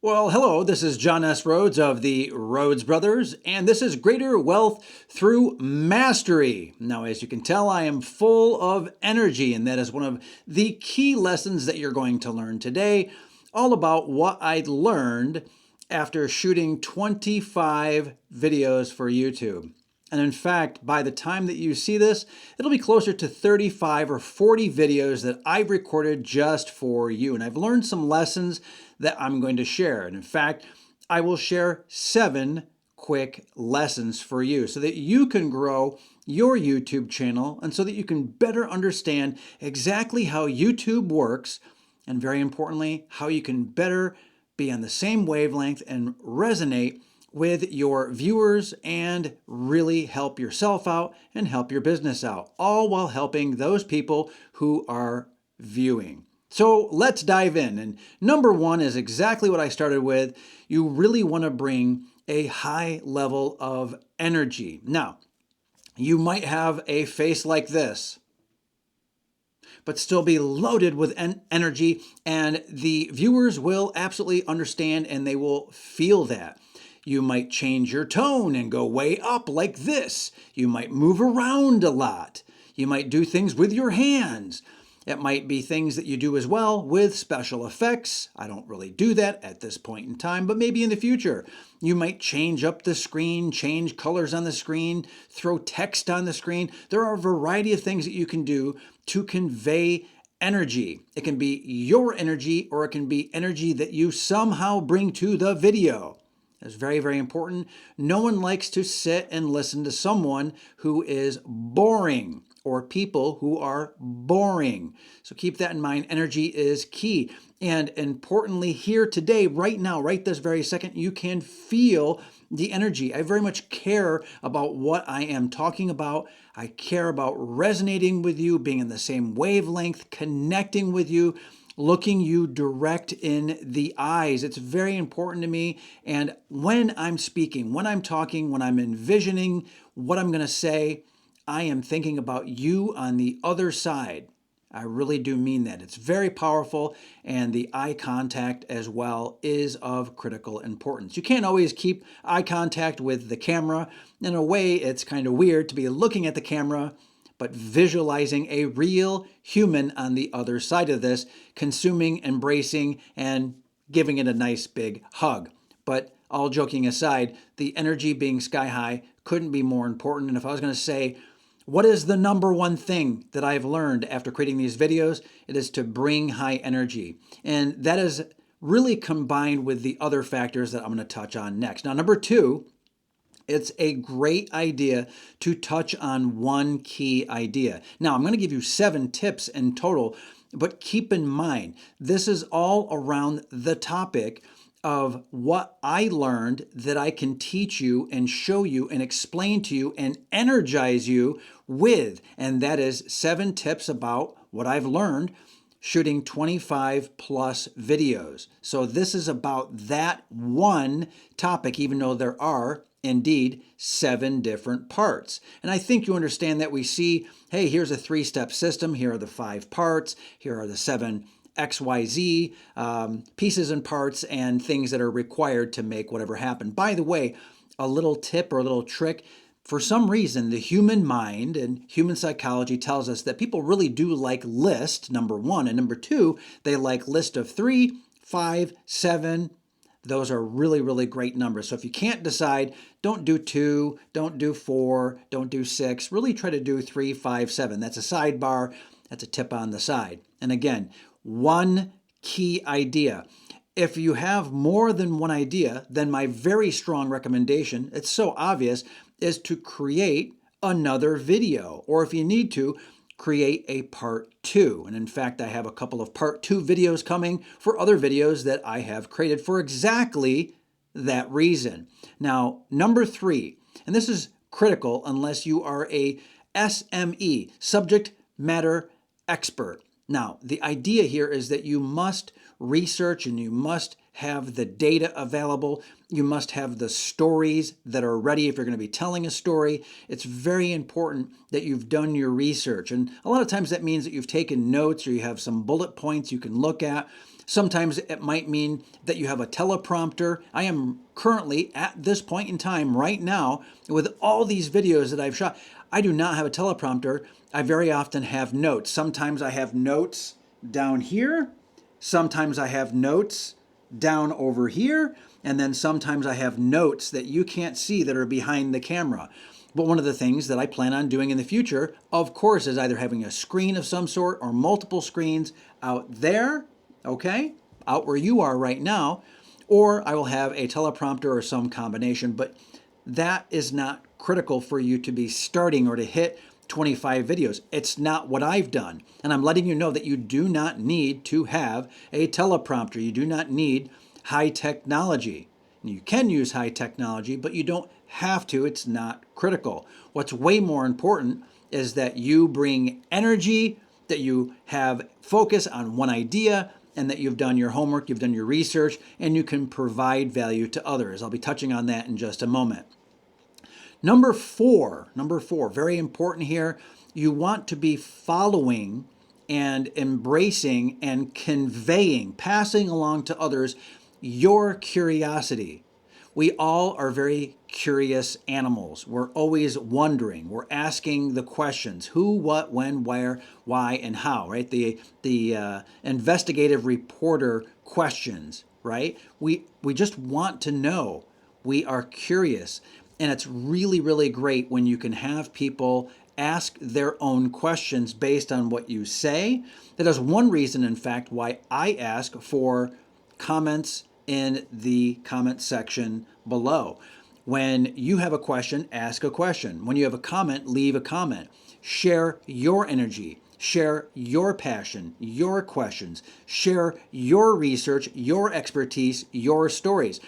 Well, hello, this is John S. Rhodes of the Rhodes Brothers, and this is Greater Wealth Through Mastery. Now, as you can tell, I am full of energy, and that is one of the key lessons that you're going to learn today, all about what I learned after shooting 25 videos for YouTube. And in fact, by the time that you see this, it'll be closer to 35 or 40 videos that I've recorded just for you. And I've learned some lessons that I'm going to share. And in fact, I will share 7 quick lessons for you so that you can grow your YouTube channel and so that you can better understand exactly how YouTube works, and very importantly, how you can better be on the same wavelength and resonate with your viewers and really help yourself out and help your business out, all while helping those people who are viewing. So let's dive in. And number 1 is exactly what I started with. You really want to bring a high level of energy. Now, you might have a face like this, but still be loaded with energy, and the viewers will absolutely understand and they will feel that. You might change your tone and go way up like this. You might move around a lot. You might do things with your hands. It might be things that you do as well with special effects. I don't really do that at this point in time, but maybe in the future. You might change up the screen, change colors on the screen, throw text on the screen. There are a variety of things that you can do to convey energy. It can be your energy, or it can be energy that you somehow bring to the video. That's very, very important. No one likes to sit and listen to someone who is boring, or people who are boring. So keep that in mind. Energy is key. And importantly, here today, right now, right this very second, you can feel the energy. I very much care about what I am talking about. I care about resonating with you, being in the same wavelength, connecting with you, looking you direct in the eyes. It's very important to me. And when I'm speaking, when I'm talking, when I'm envisioning what I'm going to say, I am thinking about you on the other side. I really do mean that. It's very powerful, and the eye contact as well is of critical importance. You can't always keep eye contact with the camera. In a way, it's kind of weird to be looking at the camera, but visualizing a real human on the other side of this, consuming, embracing, and giving it a nice big hug. But all joking aside, the energy being sky high couldn't be more important. And if I was going to say, what is the number 1 thing that I've learned after creating these videos? It is to bring high energy. And that is really combined with the other factors that I'm going to touch on next. Now, number 2, it's a great idea to touch on one key idea. Now, I'm going to give you 7 tips in total, but keep in mind, this is all around the topic of what I learned that I can teach you and show you and explain to you and energize you with. And that is 7 tips about what I've learned shooting 25 plus videos. So this is about that one topic, even though there are indeed 7 different parts. And I think you understand that we see, hey, here's a 3-step system. Here are the 5 parts. Here are the 7 XYZ pieces and parts and things that are required to make whatever happen. By the way, a little tip or a little trick, for some reason, the human mind and human psychology tells us that people really do like list, number 1. And number 2, they like list of 3, 5, 7. Those are really, really great numbers. So if you can't decide, don't do 2, don't do 4, don't do 6. Really try to do 3, 5, 7. That's a sidebar. That's a tip on the side. And again, one key idea. If you have more than one idea, then my very strong recommendation, it's so obvious, is to create another video. Or if you need to, create a part 2. And in fact, I have a couple of part 2 videos coming for other videos that I have created for exactly that reason. Now, number 3, and this is critical unless you are a SME, subject matter expert. Now, the idea here is that you must research and you must have the data available. You must have the stories that are ready if you're going to be telling a story. It's very important that you've done your research. And a lot of times that means that you've taken notes or you have some bullet points you can look at. Sometimes it might mean that you have a teleprompter. I am currently at this point in time right now with all these videos that I've shot. I do not have a teleprompter. I very often have notes. Sometimes I have notes down here. Sometimes I have notes down over here. And then sometimes I have notes that you can't see that are behind the camera. But one of the things that I plan on doing in the future, of course, is either having a screen of some sort or multiple screens out there, okay, out where you are right now, or I will have a teleprompter or some combination. But that is not critical for you to be starting or to hit 25 videos. It's not what I've done. And I'm letting you know that you do not need to have a teleprompter. You do not need high technology. You can use high technology, but you don't have to. It's not critical. What's way more important is that you bring energy, that you have focus on one idea, and that you've done your homework, you've done your research, and you can provide value to others. I'll be touching on that in just a moment. Number four, very important here. You want to be following and embracing and conveying, passing along to others your curiosity. We all are very curious animals. We're always wondering. We're asking the questions: who, what, when, where, why, and how, right? The investigative reporter questions, right? We just want to know. We are curious. And it's really, really great when you can have people ask their own questions based on what you say. That is one reason, in fact, why I ask for comments in the comment section below. When you have a question, ask a question. When you have a comment, leave a comment. Share your energy. Share your passion, your questions. Share your research, your expertise, your stories.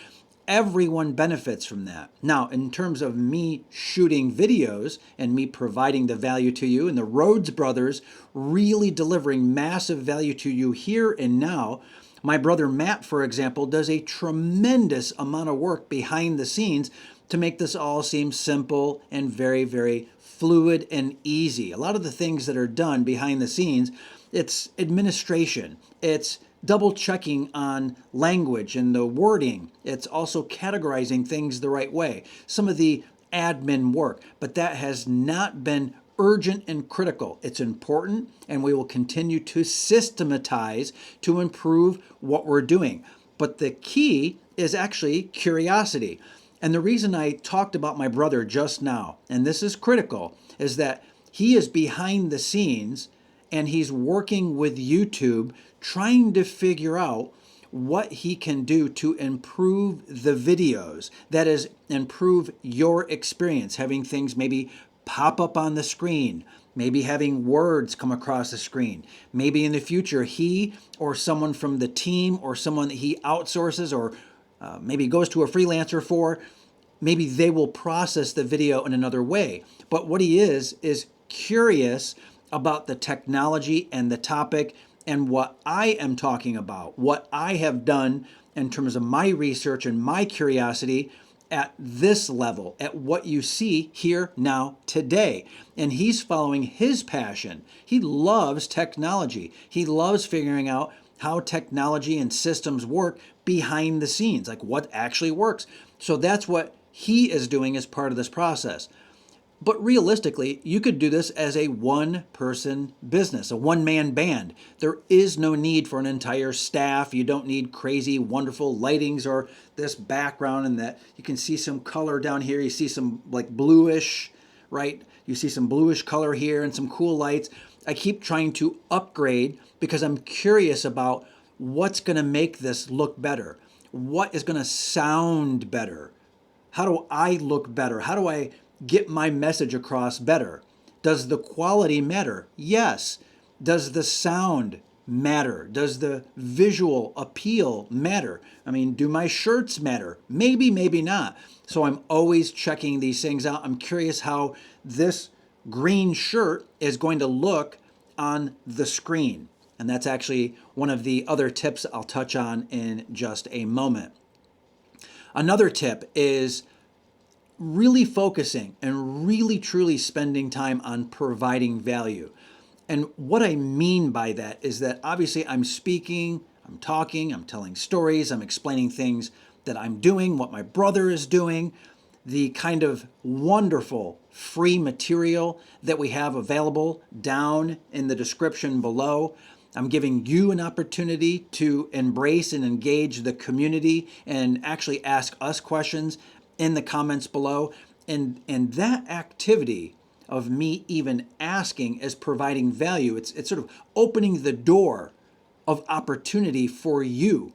Everyone benefits from that. Now, in terms of me shooting videos and me providing the value to you, and the Rhodes brothers really delivering massive value to you here and now, my brother Matt, for example, does a tremendous amount of work behind the scenes to make this all seem simple and very, very fluid and easy. A lot of the things that are done behind the scenes, it's administration, it's double checking on language and the wording. It's also categorizing things the right way. Some of the admin work, but that has not been urgent and critical. It's important, and we will continue to systematize to improve what we're doing. But the key is actually curiosity. And the reason I talked about my brother just now, and this is critical, is that he is behind the scenes and he's working with YouTube trying to figure out what he can do to improve the videos. That is, improve your experience, having things maybe pop up on the screen, maybe having words come across the screen. Maybe in the future, he or someone from the team or someone that he outsources or maybe goes to a freelancer for, maybe they will process the video in another way. But what he is curious about the technology and the topic and what I am talking about, what I have done in terms of my research and my curiosity at this level, at what you see here now today. And he's following his passion. He loves technology. He loves figuring out how technology and systems work behind the scenes, like what actually works. So that's what he is doing as part of this process. But realistically, you could do this as a one-person business, a one-man band. There is no need for an entire staff. You don't need crazy, wonderful lightings or this background and that. You can see some color down here. You see some like bluish, right? You see some bluish color here and some cool lights. I keep trying to upgrade because I'm curious about what's going to make this look better. What is going to sound better? How do I look better? How do I get my message across better? Does the quality matter? Yes. Does the sound matter? Does the visual appeal matter? I mean, do my shirts matter? Maybe, maybe not. So I'm always checking these things out. I'm curious how this green shirt is going to look on the screen. And that's actually one of the other tips I'll touch on in just a moment. Another tip is really focusing and really truly spending time on providing value. And what I mean by that is that obviously I'm speaking I'm talking, I'm telling stories, I'm explaining things that I'm doing, what my brother is doing, the kind of wonderful free material that we have available down in the description below. I'm giving you an opportunity to embrace and engage the community and actually ask us questions in the comments below. And that activity of me even asking is providing value. It's sort of opening the door of opportunity for you.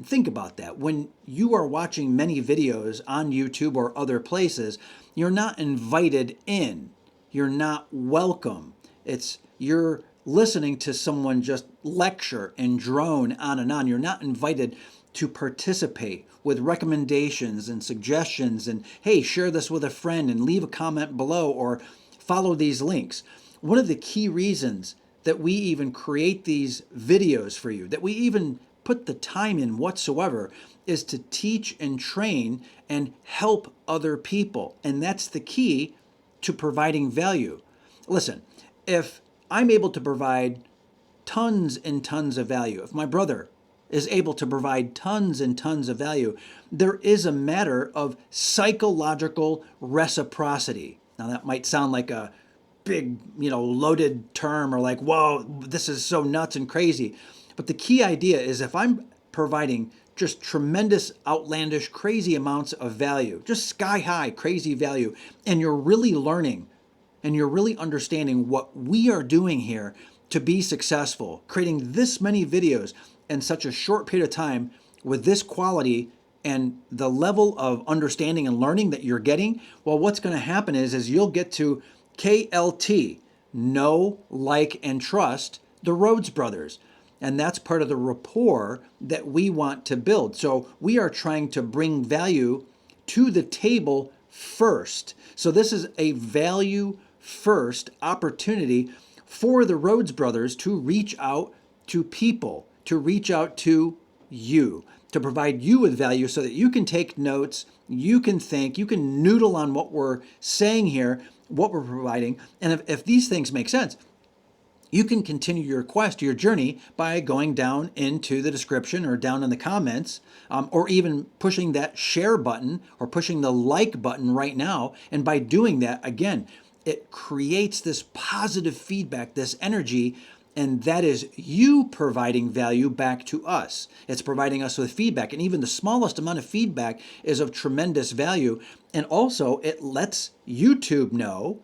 Think about that. When you are watching many videos on YouTube or other places, you're not invited in. You're not welcome. You're listening to someone just lecture and drone on and on. You're not invited to participate with recommendations and suggestions and, hey, share this with a friend and leave a comment below or follow these links. One of the key reasons that we even create these videos for you, that we even put the time in whatsoever, is to teach and train and help other people. And that's the key to providing value. Listen, if I'm able to provide tons and tons of value, if my brother is able to provide tons and tons of value, there is a matter of psychological reciprocity. Now, that might sound like a big, loaded term, or like, whoa, this is so nuts and crazy. But the key idea is, if I'm providing just tremendous, outlandish, crazy amounts of value, just sky high, crazy value, and you're really learning and you're really understanding what we are doing here to be successful, creating this many videos in such a short period of time with this quality and the level of understanding and learning that you're getting, well, what's going to happen is you'll get to KLT, know, like, and trust the Rhodes brothers. And that's part of the rapport that we want to build. So we are trying to bring value to the table first. So this is a value first opportunity for the Rhodes brothers to reach out to people, to reach out to you, to provide you with value so that you can take notes, you can think, you can noodle on what we're saying here, what we're providing. And if these things make sense, you can continue your quest, your journey, by going down into the description or down in the comments, or even pushing that share button or pushing the like button right now. And by doing that, again, it creates this positive feedback, this energy, and that is you providing value back to us. It's providing us with feedback, and even the smallest amount of feedback is of tremendous value. And also, it lets YouTube know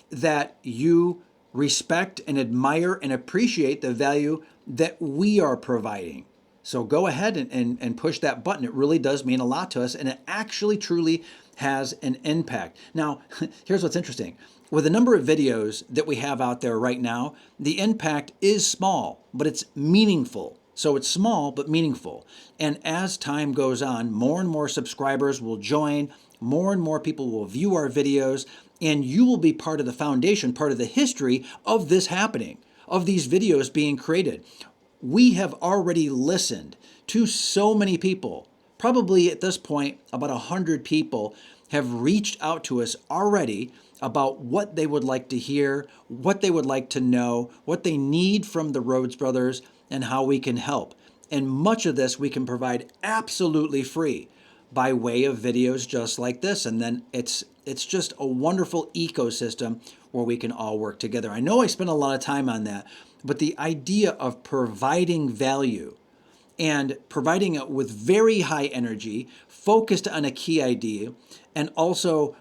that you respect and admire and appreciate the value that we are providing. So go ahead and push that button. It really does mean a lot to us, and it actually truly has an impact. Now, here's what's interesting. With the number of videos that we have out there right now, the impact is small, but it's meaningful. So it's small, but meaningful. And as time goes on, more and more subscribers will join, more and more people will view our videos, and you will be part of the foundation, part of the history of this happening, of these videos being created. We have already listened to so many people. Probably at this point, about 100 people have reached out to us already about what they would like to hear, what they would like to know, what they need from the Rhodes brothers, and how we can help. And much of this we can provide absolutely free by way of videos just like this. And then it's just a wonderful ecosystem where we can all work together. I know I spent a lot of time on that, but the idea of providing value and providing it with very high energy, focused on a key idea, and also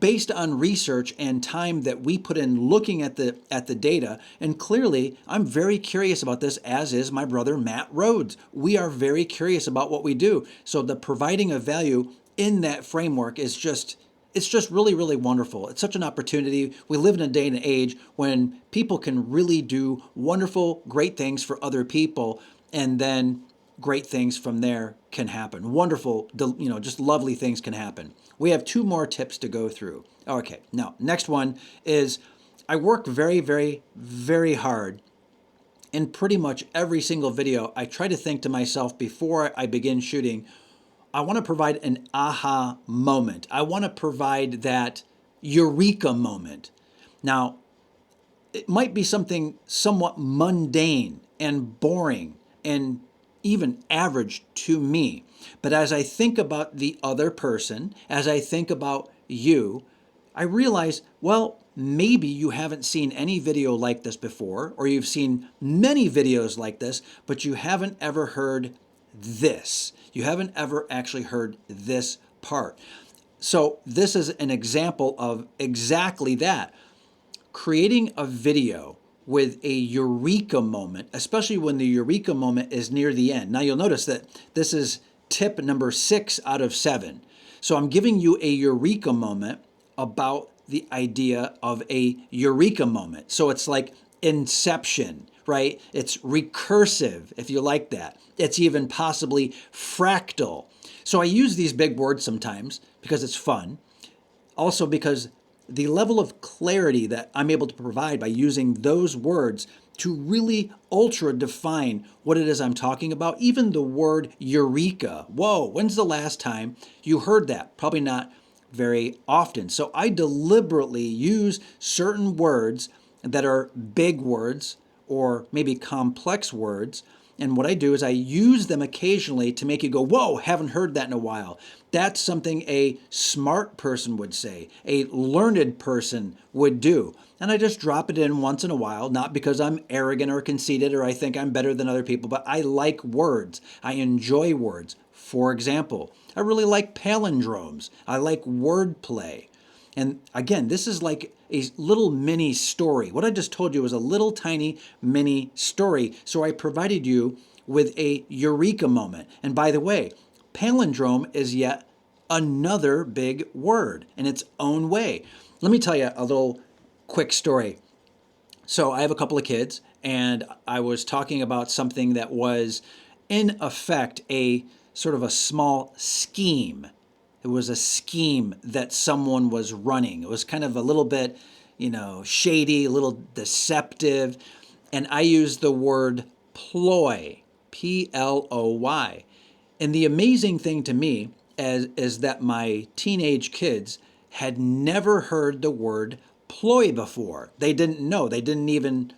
based on research and time that we put in looking at the data. And clearly, I'm very curious about this, as is my brother Matt Rhodes. We are very curious about what we do. So the providing of value in that framework is just, it's just really, really wonderful. It's such an opportunity. We live in a day and age when people can really do wonderful, great things for other people, and then great things from there can happen. Wonderful, just lovely things can happen. We have 2 more tips to go through. Okay, now, next one is I work very, very, very hard. In pretty much every single video, I try to think to myself before I begin shooting, I want to provide an aha moment. I want to provide that eureka moment. Now, it might be something somewhat mundane and boring and even average to me. But as I think about the other person, as I think about you, I realize, well, maybe you haven't seen any video like this before, or you've seen many videos like this, but you haven't ever heard this. You haven't ever actually heard this part. So this is an example of exactly that. Creating a video with a eureka moment, especially when the eureka moment is near the end. Now you'll notice that this is tip number 6 out of 7. So I'm giving you a eureka moment about the idea of a eureka moment. So it's like inception, right? It's recursive, if you like that. It's even possibly fractal. So I use these big words sometimes because it's fun. Also because the level of clarity that I'm able to provide by using those words to really ultra define what it is I'm talking about, even the word eureka. Whoa, when's the last time you heard that? Probably not very often. So I deliberately use certain words that are big words or maybe complex words. And what I do is I use them occasionally to make you go, whoa, haven't heard that in a while. That's something a smart person would say, a learned person would do. And I just drop it in once in a while, not because I'm arrogant or conceited or I think I'm better than other people, but I like words. I enjoy words. For example, I really like palindromes. I like wordplay. And again, this is like a little mini story. What I just told you was a little tiny mini story. So I provided you with a eureka moment. And by the way, palindrome is yet another big word in its own way. Let me tell you a little quick story. So I have a couple of kids, and I was talking about something that was in effect a sort of a small scheme. It was a scheme that someone was running. It was kind of a little bit, shady, a little deceptive. And I used the word ploy, Ploy. And the amazing thing to me is that my teenage kids had never heard the word ploy before. They didn't know. They didn't even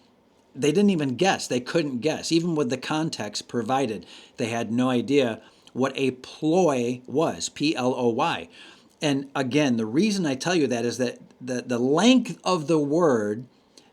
guess. They couldn't guess. Even with the context provided, they had no idea what a ploy was, Ploy. And again, the reason I tell you that is that the length of the word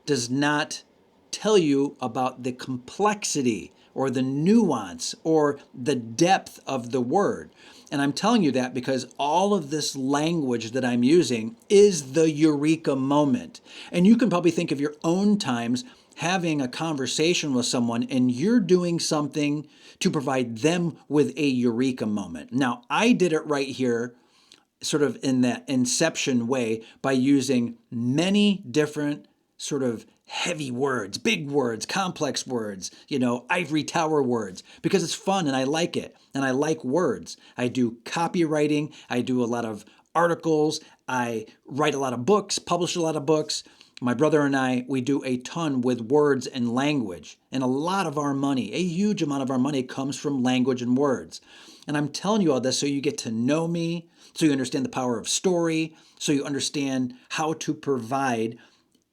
does not tell you about the complexity or the nuance or the depth of the word. And I'm telling you that because all of this language that I'm using is the eureka moment. And you can probably think of your own times having a conversation with someone and you're doing something to provide them with a eureka moment. Now, I did it right here, sort of in that inception way, by using many different sort of heavy words, big words, complex words, ivory tower words, because it's fun and I like it. And I like words. I do copywriting. I do a lot of articles. I write a lot of books, publish a lot of books. My brother and I, we do a ton with words and language. And a lot of our money, a huge amount of our money comes from language and words. And I'm telling you all this so you get to know me, so you understand the power of story, so you understand how to provide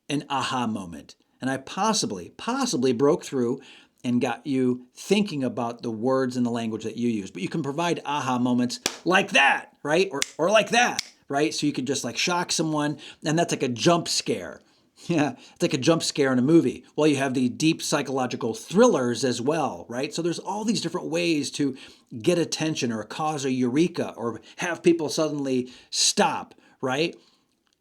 an aha moment. And I possibly broke through and got you thinking about the words and the language that you use. But you can provide aha moments like that, right? Or like that, right? So you could just like shock someone, and that's like a jump scare. Yeah, it's like a jump scare in a movie. Well, you have the deep psychological thrillers as well, right? So there's all these different ways to get attention or cause a eureka or have people suddenly stop, right?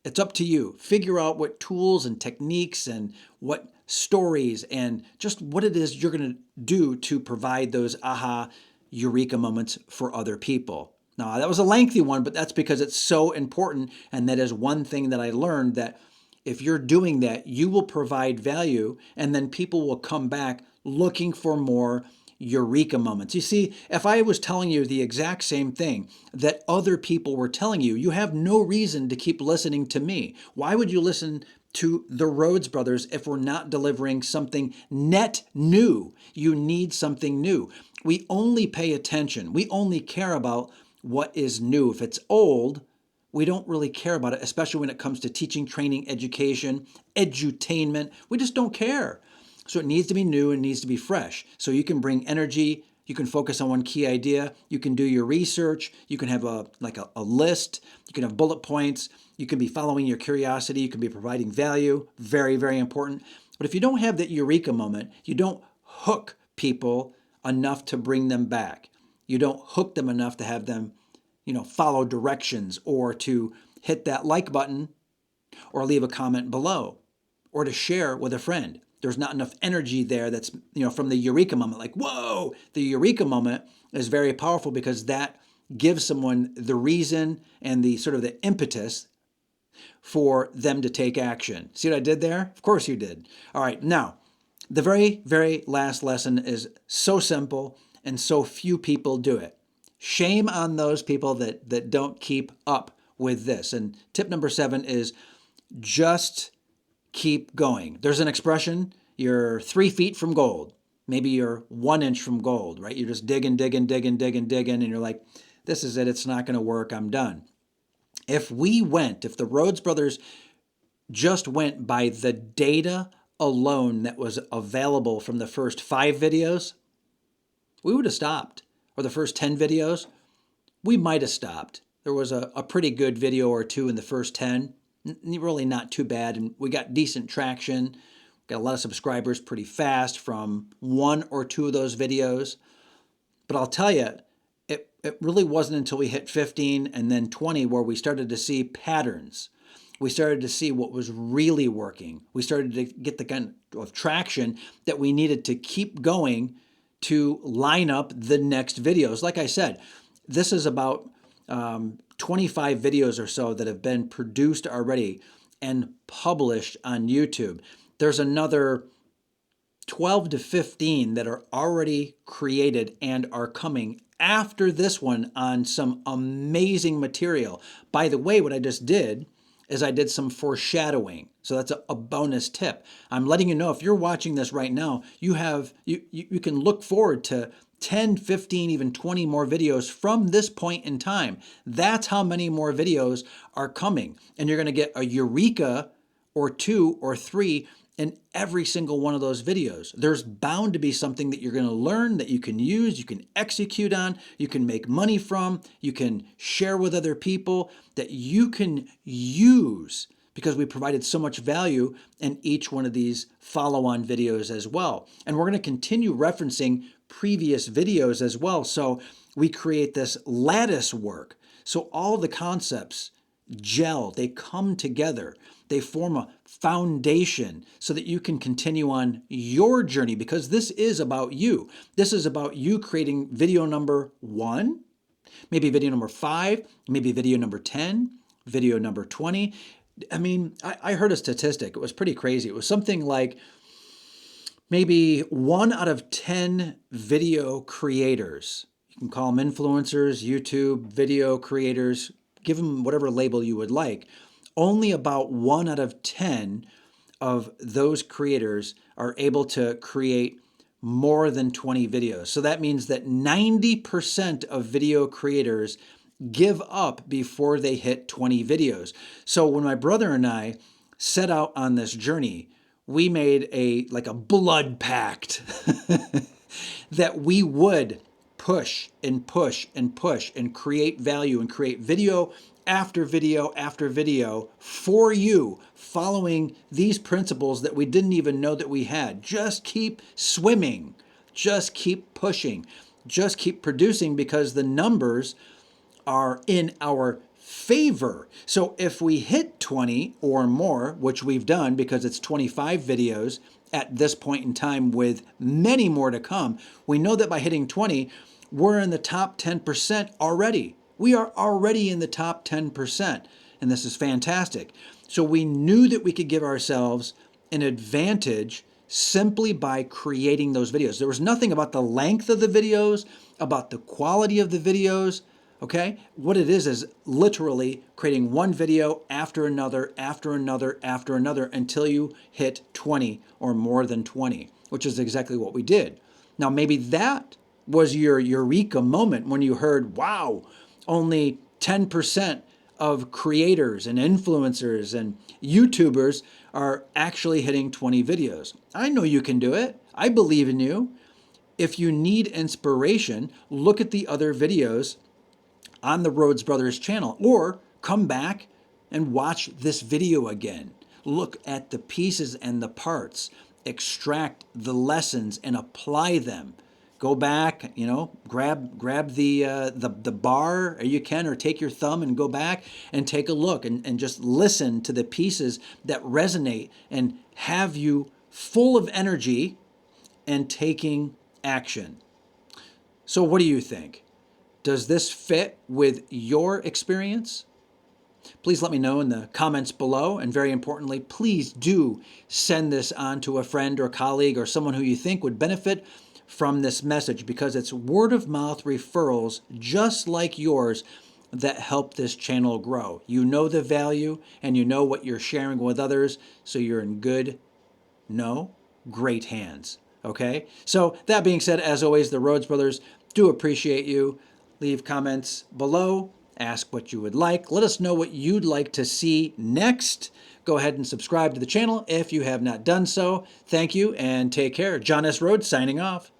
It's up to you. Figure out what tools and techniques and what stories and just what it is you're going to do to provide those aha eureka moments for other people. Now, that was a lengthy one, but that's because it's so important. And that is one thing that I learned, that if you're doing that, you will provide value and then people will come back looking for more eureka moments. You see, if I was telling you the exact same thing that other people were telling you, you have no reason to keep listening to me. Why would you listen to the Rhodes brothers if we're not delivering something net new? You need something new. We only pay attention. We only care about what is new. If it's old, we don't really care about it, especially when it comes to teaching, training, education, edutainment. We just don't care. So it needs to be new and needs to be fresh. So you can bring energy, You can focus on one key idea. You can do your research. You can have a list. You can have bullet points. You can be following your curiosity. You can be providing value. Very, very important. But if you don't have that eureka moment, you don't hook people enough to bring them back. You don't hook them enough to have them, follow directions or to hit that like button or leave a comment below or to share with a friend. There's not enough energy there that's, from the eureka moment. Like, whoa, the eureka moment is very powerful because that gives someone the reason and the sort of the impetus for them to take action. See what I did there? Of course you did. All right, now, the very, very last lesson is so simple and so few people do it. Shame on those people that don't keep up with this. And tip number 7 is just keep going. There's an expression, you're 3 feet from gold. Maybe you're 1 inch from gold, right? You're just digging, and you're like, this is it. It's not going to work. I'm done. If the Rhodes brothers just went by the data alone that was available from the first 5 videos, we would have stopped. Or the first 10 videos, we might have stopped. There was a pretty good video or 2 in the first 10. Really not too bad, and we got decent traction. Got a lot of subscribers pretty fast from 1 or 2 of those videos. But I'll tell you, it really wasn't until we hit 15 and then 20 where we started to see patterns. We started to see what was really working. We started to get the kind of traction that we needed to keep going to line up the next videos. Like I said, this is about 25 videos or so that have been produced already and published on YouTube. There's another 12 to 15 that are already created and are coming after this one on some amazing material. By the way, what I just did is I did some foreshadowing. So that's a bonus tip. I'm letting you know if you're watching this right now, you can look forward to 10, 15, even 20 more videos from this point in time. That's how many more videos are coming. And you're going to get a eureka or 2 or 3 in every single one of those videos. There's bound to be something that you're going to learn that you can use, you can execute on, you can make money from, you can share with other people, that you can use because we provided so much value in each one of these follow-on videos as well. And we're going to continue referencing previous videos as well. So we create this lattice work. So all the concepts gel, they come together, they form a foundation so that you can continue on your journey, because this is about you. This is about you creating video number 1, maybe video number 5, maybe video number 10, video number 20. I mean, I heard a statistic. It was pretty crazy. It was something like maybe 1 out of 10 video creators, you can call them influencers, YouTube, video creators, give them whatever label you would like. Only about 1 out of 10 of those creators are able to create more than 20 videos. So that means that 90% of video creators give up before they hit 20 videos. So when my brother and I set out on this journey, we made a blood pact that we would push and push and push and create value and create video after video after video for you, following these principles that we didn't even know that we had. Just keep swimming, just keep pushing, just keep producing, because the numbers are in our favor. So if we hit 20 or more, which we've done because it's 25 videos at this point in time with many more to come, we know that by hitting 20, we're in the top 10% already. We are already in the top 10%, and this is fantastic. So we knew that we could give ourselves an advantage simply by creating those videos. There was nothing about the length of the videos, about the quality of the videos, okay? What it is literally creating one video after another, after another, after another, until you hit 20 or more than 20, which is exactly what we did. Now, maybe that was your eureka moment when you heard, wow, only 10% of creators and influencers and YouTubers are actually hitting 20 videos. I know you can do it. I believe in you. If you need inspiration, look at the other videos on the Rhodes Brothers channel, or come back and watch this video again. Look at the pieces and the parts, extract the lessons and apply them. Go back, grab the bar, or you can, or take your thumb and go back and take a look and just listen to the pieces that resonate and have you full of energy and taking action. So what do you think? Does this fit with your experience? Please let me know in the comments below. And very importantly, please do send this on to a friend or colleague or someone who you think would benefit from this message, because it's word of mouth referrals just like yours that help this channel grow. You know the value and you know what you're sharing with others, so you're in great hands. Okay? So that being said, as always, the Rhodes Brothers do appreciate you. Leave comments below. Ask what you would like. Let us know what you'd like to see next. Go ahead and subscribe to the channel if you have not done so. Thank you and take care. John S. Rhodes signing off.